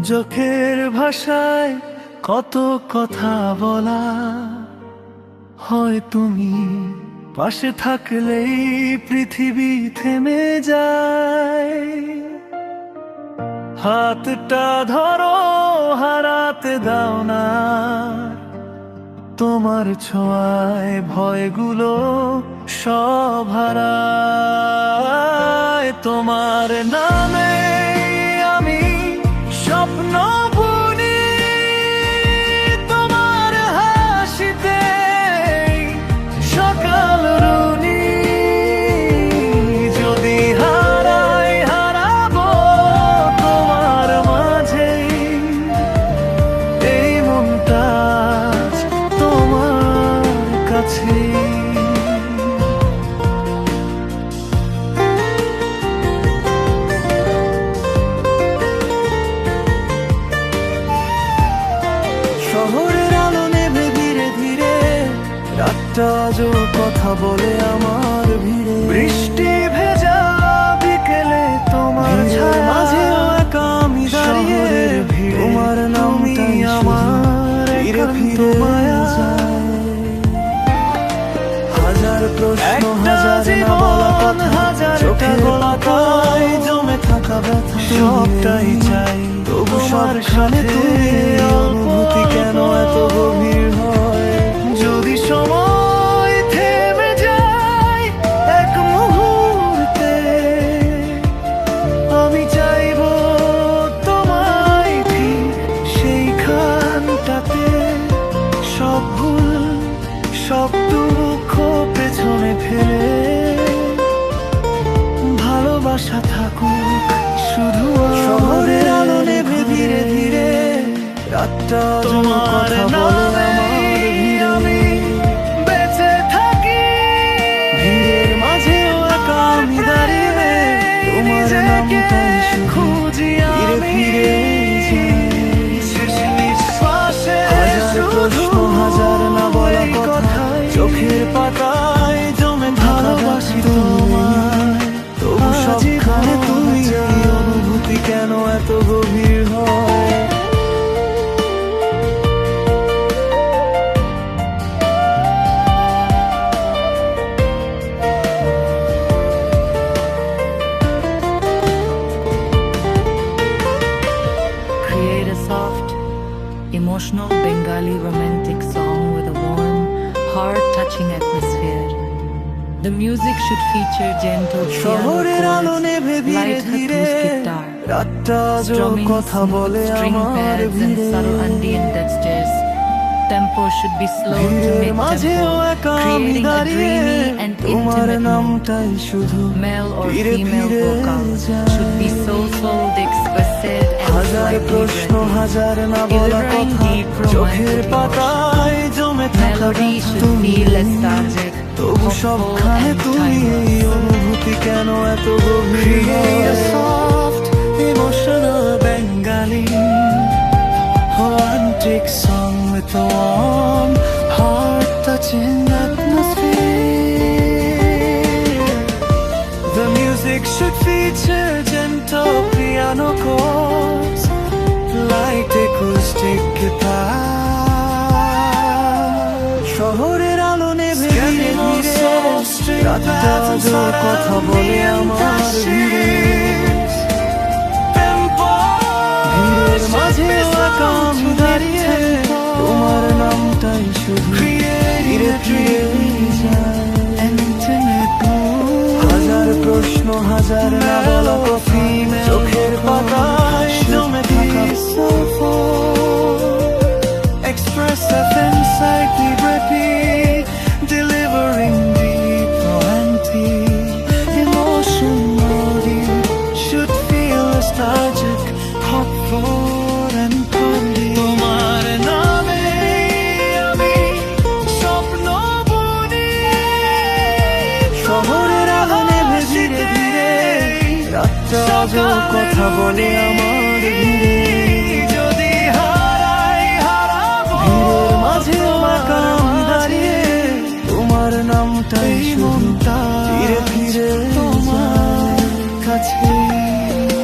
চোখের ভাষায় কত কথা বলা হয়, তুমি পাশে থাকলেই পৃথিবী থেমে যায়। হাতটা ধরো, হারাতে দাও না, তোমার ছোঁয়ায় ভয়গুলো সব হারায়। তোমার নামে আমি স্বপ্ন বুনি, তোমার হাসিতে সকাল রুনি। যদি হারাই হারাবো তোমার মাঝে, এই মনটা তোমার কাছে। শহরের আলো নেভে ধীরে ধীরে, রাতটা আজও কথা বলে আমার ভিড়ে। বৃষ্টি ভেজা বিকেলে তোমার ছায়া মাঝেও একা আমি দাঁড়িয়ে, তোমার নামটাই আমার একান্ত মায়া। হাজার প্রশ্ন, হাজার না বলা কথা, চোখে গলাটায় জমে থাকা ব্যথা, সবটাই চাই তবু সবখানে তুমি। অনুভূতি কেন এত গভীর হয়? যদি সময় থেমে যায় এক মুহূর্তে, আমি চাইবো তোমায় ঠিক সেইখানটাতে। সব ভুল, সব দুঃখ পেছনে ফেলে, ভালোবাসা থাকুক শুধু। শহরের আলো নেভে ধীরে ধীরে, রাতটা তোমার নামে আমি বেঁচে থাকি। ভিড়ের মাঝেও একা আমি দাঁড়িয়ে, তোমার নামটাই খুঁজি আমি। শেষ নিঃশ্বাসে প্রশ্ন, হাজার না বলা কথা, চোখের পাতায় জমে ভালোবাসি তোমায় তবু সবখানে তুমি। অনুভূতি কেন এত গভীর হয়? Create a soft, emotional Bengali romantic song with a warm, heart-touching atmosphere. The music should feature gentle piano শহরের আলো chords, নেভে ধীরে light ধীরে, acoustic guitar, রাতটা আজও strumming কথা smooth বলে string আমার pads and ভিড়ে। subtle ambient textures. Tempo should be slow to ভিড়ের mid-tempo, মাঝেও একা আমি creating a দাঁড়িয়ে, dreamy and তোমার intimate mood. নামটাই শুধু Male or ফিরে female ফিরে vocal যায়। should be soulful, exquisite, and হাজার slightly প্রশ্ন, breathy. হাজার না বলা Delivering কথা, deep চোখের romantic পাতায় জমে থাকা Melody ব্যথা should তুমি। be lethargic, তবু hopeful, সবখানে and তুমি। timeless. এই অনুভূতি কেন এত গভীর হয়? A soft, emotional Bengali romantic song with a warm, heart-touching atmosphere. The music should feature gentle piano chords, light acoustic guitar. শহরের আলো নেভে ধীরে ধীরে, রাতটা আজও কথা বলে আমার ভিড়ে। ভিড়ের মাঝেও একা আমি দাঁড়িয়ে, তোমার নামটাই শুধু ফিরে ফিরে যায়। হাজার প্রশ্ন, হাজার না বলা কথা, চোখের পাতায় জমে থাকা express of insight we repeat, delivering deep romantic emotion. Moody should feel nostalgic, hopeful and holy. তোমার নামে আমি স্বপ্ন বুনি। শহরের আলো নেভে ধীরে ধীরে, রাতটা আজও কথা বলে আমার ভিড়ে। যদি হারাই হারাবো ভিড়ের মাঝেও একা আমি দাঁড়িয়ে, তোমার নামটাই শুধু ফিরে ফিরে তোমার কাছে।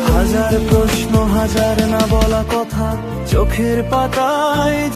হাজার প্রশ্ন হাজার না বলা কথা চোখের পাতায়